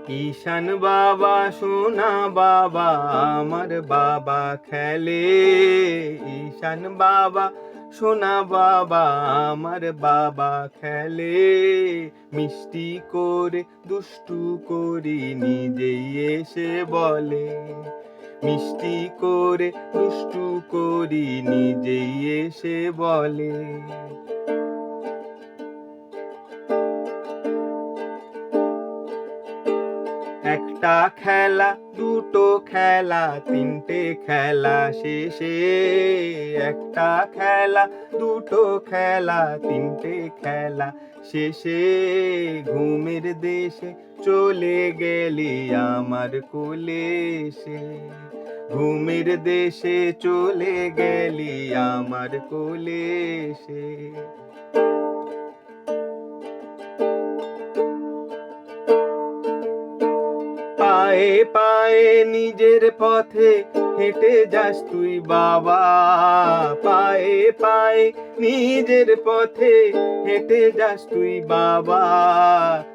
ঈশান বাবা সোনা বাবা আমার বাবা খেলে। ঈশান বাবা সোনা বাবা আমার বাবা খেলে। মিষ্টি করে দুষ্টু করি নিজেই এসে বলে। মিষ্টি করে দুষ্টু করি নিজেই এসে বলে। একটা খেলা দুটো খেলা তিনটে খেলা শেষে। একটা খেলা দুটো খেলা তিনটে খেলা শেষে। ঘুমের দেশে চলে গেলি আমার কোলে এসে। ঘুমের দেশে চলে গেলি আমার কোলে এসে। পায়ে পায়ে নিজের পথে হেঁটে যাস তুই বাবা। পায়ে পায়ে নিজের পথে হেঁটে যাস তুই বাবা।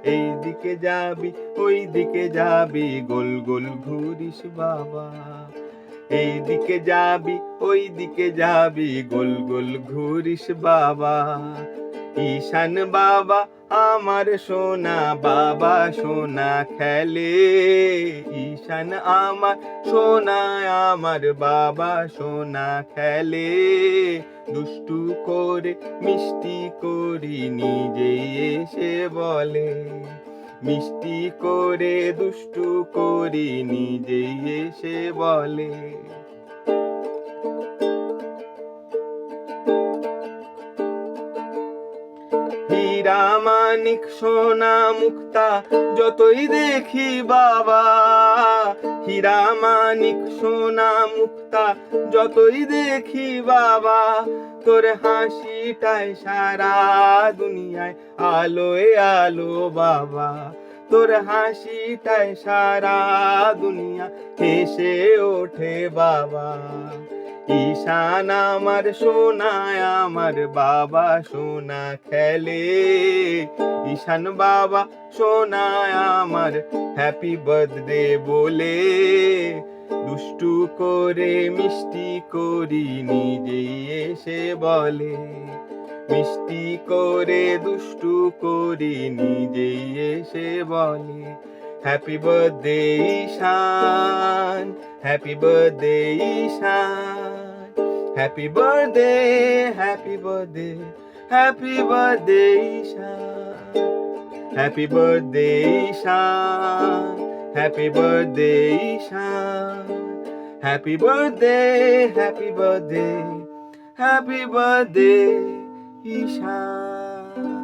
এই দিকে যাবি ওই দিকে যাবি গোল গোল ঘুরিস বাবা। এই দিকে যাবি ওই দিকে যাবি গোল গোল ঘুরিস বাবা। ঈশান বাবা আমার সোনা বাবা সোনা খেলে। ঈশান আমার সোনা আমার বাবা সোনা খেলে। দুষ্টু করে মিষ্টি করি নিজেই এসে বলে। মিষ্টি করে দুষ্টু করি নিজেই এসে বলে। হীরা মানিক সোনা মুক্তা যতই দেখি বাবা। হীরা মানিক সোনা মুক্তা যতই দেখি বাবা। তোর হাসিটাই সারা দুনিয়ায় আলোয় আলো বাবা। তোর হাসিটাই সারা দুনিয়া হেসে ওঠে বাবা। ঈশান আমার সোনা আমার বাবা সোনা খেলে। ঈশান বাবা সোনা আমার হ্যাপি বার্থডে বলে। দুষ্টু করে মিষ্টি করি নিজেই এসে বলে। মিষ্টি করে দুষ্টু করি নিজেই এসে বলে। Happy birthday Ishan, happy birthday Ishan. Happy birthday, happy birthday, happy birthday Ishan. Happy birthday Ishan, happy birthday Ishan. Happy birthday, happy birthday, happy birthday ঈশান।